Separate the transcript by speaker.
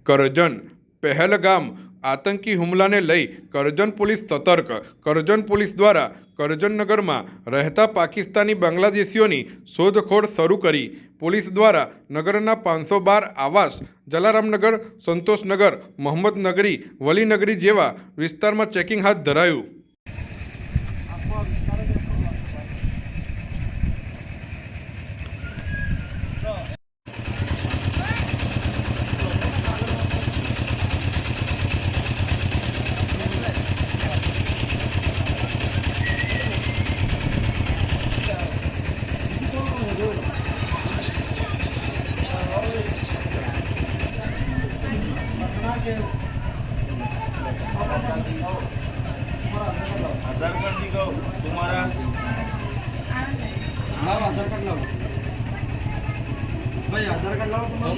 Speaker 1: કરજણ પહેલગામ આતંકી હુમલાને લઈ કરજણ પોલીસ સતર્ક। કરજણ પોલીસ દ્વારા કરજણ નગરમાં રહેતા પાકિસ્તાની બાંગ્લાદેશીઓની શોધખોળ શરૂ કરી। પોલીસ દ્વારા નગરના 512 આવાસ, જલારામનગર, સંતોષનગર, મોહમ્મદનગરી, વલીનગરી જેવા વિસ્તારમાં ચેકિંગ હાથ ધરાયું।
Speaker 2: आधार कार्ड दिखाओ तुम्हारा।
Speaker 3: लाओ आधार कार्ड लाओ भाई, आधार कार्ड लाओ तुम्हारा।